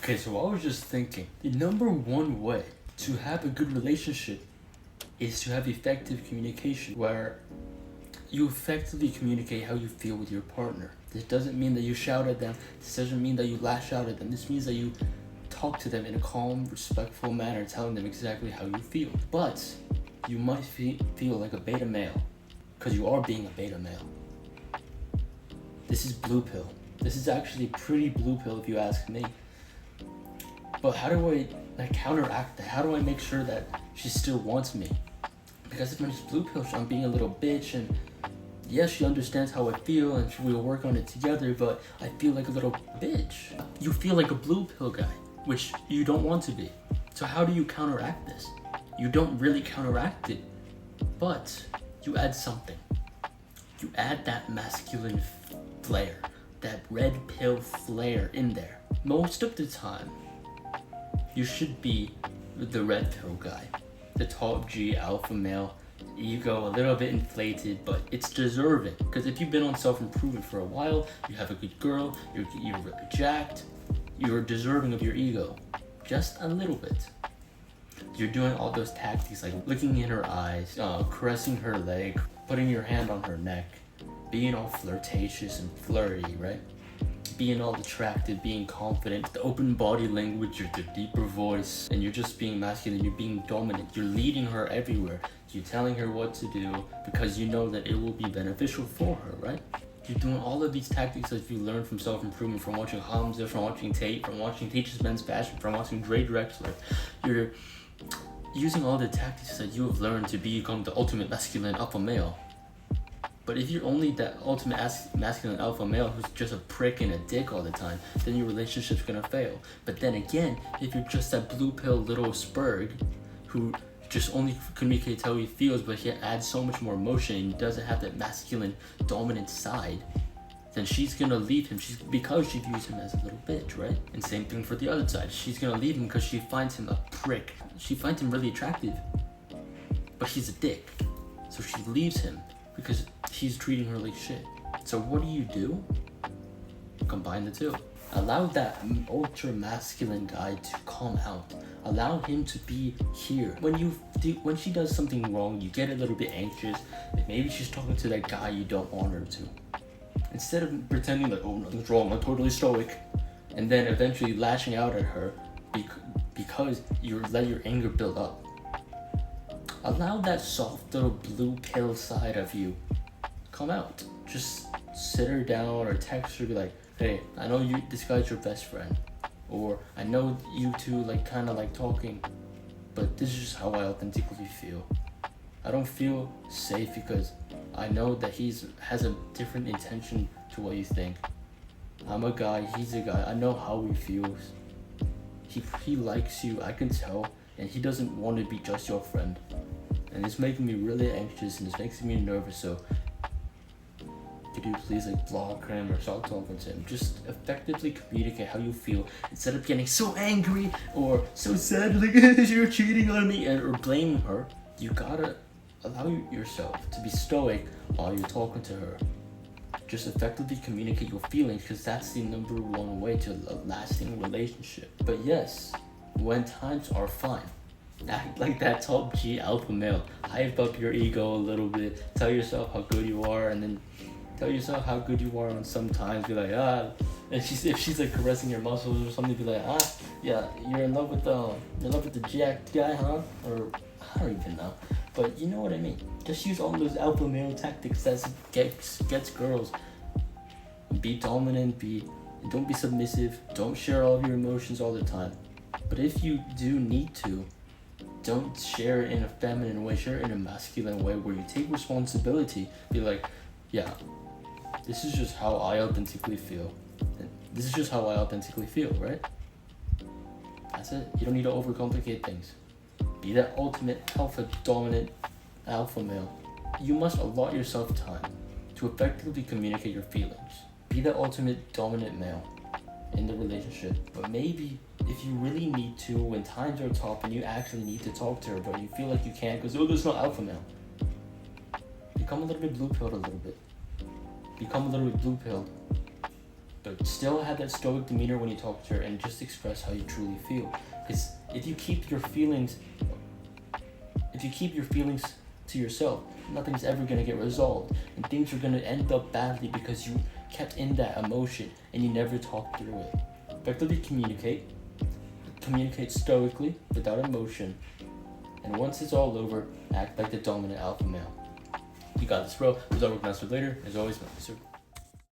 Okay, so I was just thinking, the number one way to have a good relationship is to have effective communication where you effectively communicate how you feel with your partner. This doesn't mean that you shout at them. This doesn't mean that you lash out at them. This means that you talk to them in a calm, respectful manner, telling them exactly how you feel. But you might feel like a beta male because you are being a beta male. This is blue pill. This is actually pretty blue pill if you ask me. But how do I counteract that? How do I make sure that she still wants me? Because if I'm just blue pill, I'm being a little bitch, and yes, she understands how I feel and we'll work on it together, but I feel like a little bitch. You feel like a blue pill guy, which you don't want to be. So how do you counteract this? You don't really counteract it, but you add something. You add that masculine flair, that red pill flair in there. Most of the time, you should be the red pill guy, the top G alpha male, ego a little bit inflated, but it's deserving. Because if you've been on self-improvement for a while, you have a good girl, you're really jacked, you're deserving of your ego, just a little bit. You're doing all those tactics like looking in her eyes, caressing her leg, putting your hand on her neck, being all flirtatious and flirty, right? Being all attractive, being confident, the open body language, the deeper voice, and you're just being masculine, you're being dominant, you're leading her everywhere, you're telling her what to do because you know that it will be beneficial for her, right? You're doing all of these tactics that you learned from self-improvement, from watching Hamza, from watching Tate, from watching Teaches Men's Fashion, from watching Dre Drexler. You're using all the tactics that you have learned to become the ultimate masculine alpha male. But if you're only that ultimate masculine alpha male who's just a prick and a dick all the time, then your relationship's gonna fail. But then again, if you're just that blue pill little spurg who just only communicates how he feels, but he adds so much more emotion and doesn't have that masculine dominant side, then she's gonna leave him because she views him as a little bitch, right? And same thing for the other side. She's gonna leave him because she finds him a prick. She finds him really attractive, but he's a dick. So she leaves him because he's treating her like shit. So what do? Combine the two. Allow that ultra masculine guy to calm out. Allow him to be here. When she does something wrong, you get a little bit anxious. Like maybe she's talking to that guy you don't want her to. Instead of pretending like, oh, nothing's wrong, I'm totally stoic, and then eventually lashing out at her because you let your anger build up. Allow that soft little blue pill side of you come out. Just sit her down or text her, be like, hey, I know this guy's your best friend, or I know you two kind of like talking, but this is just how I authentically feel. I don't feel safe because I know that has a different intention to what you think. I'm a guy, he's a guy, I know how he feels. He likes you, I can tell, and he doesn't want to be just your friend. And it's making me really anxious and it's making me nervous, so could you please block him or stop talking to him? Just effectively communicate how you feel instead of getting so angry or so sad like you're cheating on me or blaming her. You gotta allow yourself to be stoic while you're talking to her. Just effectively communicate your feelings because that's the number one way to a lasting relationship. But yes, when times are fine, act like that top G alpha male. Hype up your ego a little bit. Tell yourself how good you are, and then tell yourself how good you are on some times. Be like, and if she's caressing your muscles or something, be like, yeah, you're in love with the jacked guy, huh? Or I don't even know. But you know what I mean. Just use all those alpha male tactics that gets girls. Be dominant. Don't be submissive. Don't share all of your emotions all the time. But if you do need to, don't share it in a feminine way, share it in a masculine way where you take responsibility. Be like, yeah, this is just how I authentically feel. This is just how I authentically feel, right? That's it. You don't need to overcomplicate things. Be that ultimate dominant alpha male. You must allot yourself time to effectively communicate your feelings. Be the ultimate dominant male in the relationship. But maybe if you really need to, when times are tough and you actually need to talk to her, but you feel like you can't because, there's no alpha male, become a little bit blue pilled a little bit. Become a little bit blue pilled. But still have that stoic demeanor when you talk to her and just express how you truly feel. Because if you keep your feelings to yourself, nothing's ever gonna get resolved. And things are gonna end up badly because you kept in that emotion and you never talked through it. Effectively communicate stoically, without emotion. And once it's all over, act like the dominant alpha male. You got this, bro. We'll talk with master later. As always, my